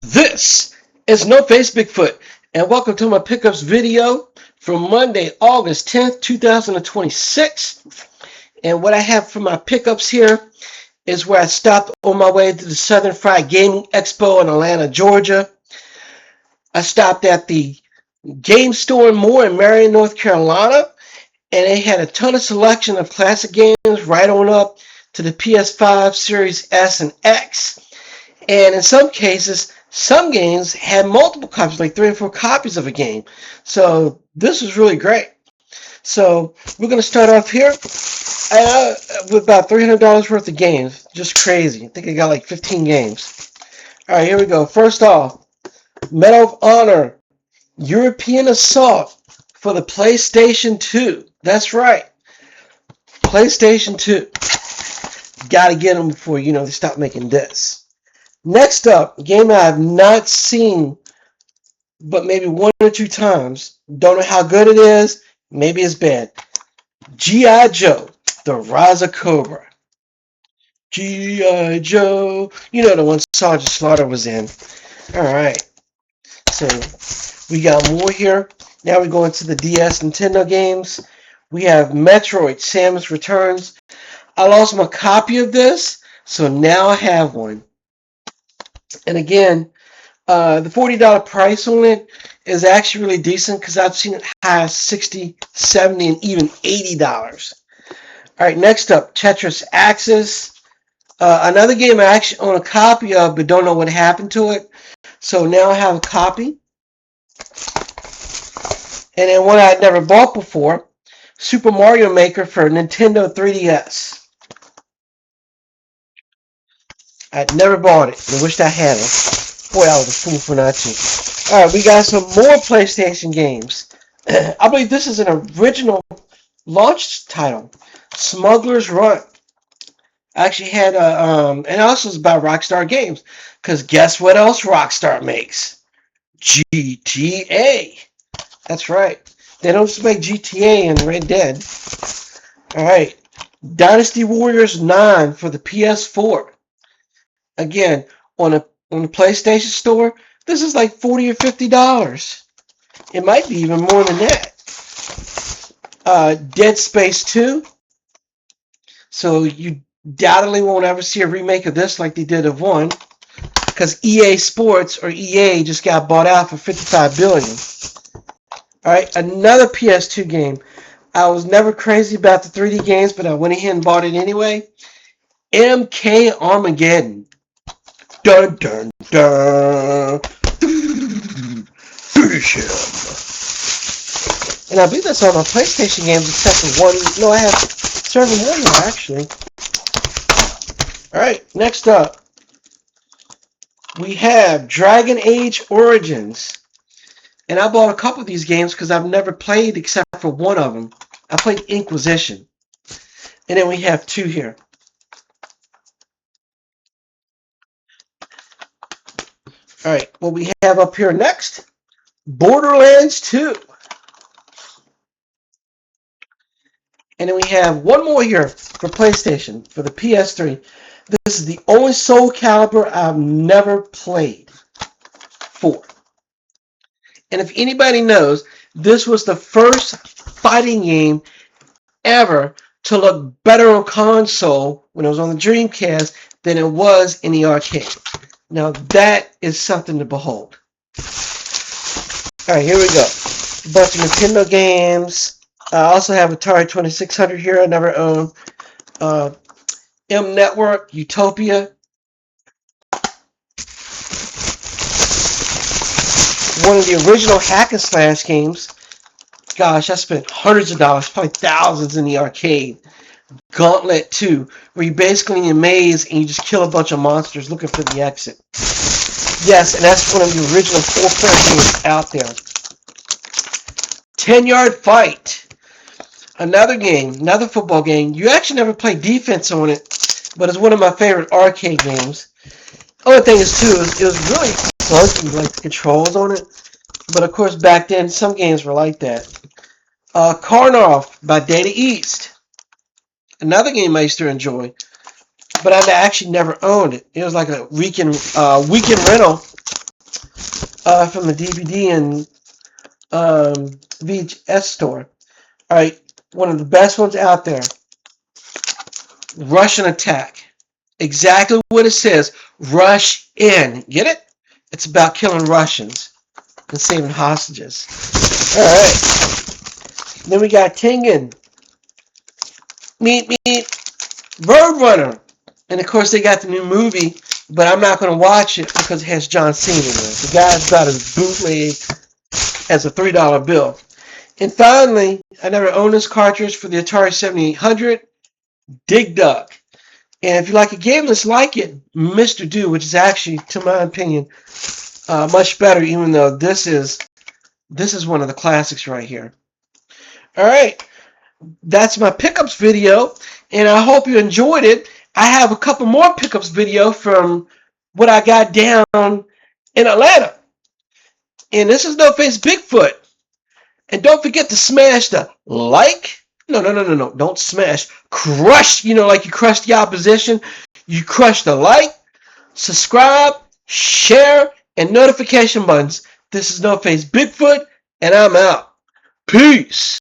This is No Face Bigfoot, and welcome to my pickups video for Monday, August 10th, 2026. And what I have for my pickups here is where I stopped on my way to the Southern Fried Gaming Expo in Atlanta, Georgia. I stopped at the Game Store and More in Marion, North Carolina, and they had a ton of selection of classic games right on up to the PS5 Series S and X. And in some cases, some games had multiple copies, like 3 or 4 copies of a game. So this was really great. So we're going to start off here with about $300 worth of games. Just crazy. I think I got like 15 games. All right, here we go. First off, Medal of Honor, European Assault for the PlayStation 2. That's right. PlayStation 2. Got to get them before, they stop making this. Next up, a game I have not seen but maybe 1 or 2 times. Don't know how good it is. Maybe it's bad. G.I. Joe, The Rise of Cobra. G.I. Joe. You know the one Sergeant Slaughter was in. Alright. So, we got more here. Now we go into the DS Nintendo games. We have Metroid, Samus Returns. I lost my copy of this, so now I have one. And again, the $40 price on it is actually really decent because I've seen it high as $60, $70, and even $80. All right, next up, Tetris Axis. Another game I actually own a copy of but don't know what happened to it. So now I have a copy. And then one I had never bought before, Super Mario Maker for Nintendo 3DS. I'd never bought it. I wished I had it. Boy, I was a fool for not to. Alright, we got some more PlayStation games. I believe this is an original launch title. Smuggler's Run. I actually had and also it's about Rockstar Games. Because guess what else Rockstar makes? GTA. That's right. They don't just make GTA and Red Dead. Alright. Dynasty Warriors 9 for the PS4. Again, on the PlayStation Store, this is like $40 or $50. It might be even more than that. Dead Space 2. So you doubtedly won't ever see a remake of this like they did of 1. Because EA Sports, or EA, just got bought out for $55 billion. Alright, another PS2 game. I was never crazy about the 3D games, but I went ahead and bought it anyway. MK Armageddon. Dun dun dun. Finish him. And I believe that's all my PlayStation games except for one. No, I have several more here actually. Alright, next up. We have Dragon Age Origins. And I bought a couple of these games because I've never played except for one of them. I played Inquisition. And then we have 2 here. Alright, what we have up here next, Borderlands 2. And then we have one more here for PlayStation, for the PS3. This is the only Soul Calibur I've never played for. And if anybody knows, this was the first fighting game ever to look better on console when it was on the Dreamcast than it was in the arcade. Now that is something to behold. Alright, here we go. A bunch of Nintendo games. I also have Atari 2600 here I never owned. M Network, Utopia. One of the original hack and slash games. Gosh, I spent hundreds of dollars, probably thousands in the arcade. Gauntlet 2, where you're basically in a maze and you just kill a bunch of monsters looking for the exit. Yes, and that's one of the original 4-player games out there. 10-Yard Fight. Another game, another football game. You actually never play defense on it, but it's one of my favorite arcade games. Only thing is, too, it was really clunky, like the controls on it. But, of course, back then, some games were like that. Karnoff by Data East. Another game I used to enjoy, but I actually never owned it. It was like a weekend rental from the DVD and VHS store. All right, one of the best ones out there. Russian Attack. Exactly what it says. Rush in. Get it? It's about killing Russians and saving hostages. All right. Then we got Tengen. Meet Bird Runner. And of course they got the new movie, but I'm not going to watch it because it has John Cena in it. The guy's got his bootleg as a $3 bill. And finally, I never owned this cartridge for the Atari 7800, Dig Dug. And if you like a game that's like it, Mr. Do, which is actually, to my opinion, much better, even though this is one of the classics right here. All right, that's my pickups video, and I hope you enjoyed it. I have a couple more pickups video from what I got down in Atlanta. And this is No Face Bigfoot. And don't forget to smash the like. No. Don't smash. Crush, like you crushed the opposition. You crush the like, subscribe, share, and notification buttons. This is No Face Bigfoot, and I'm out. Peace.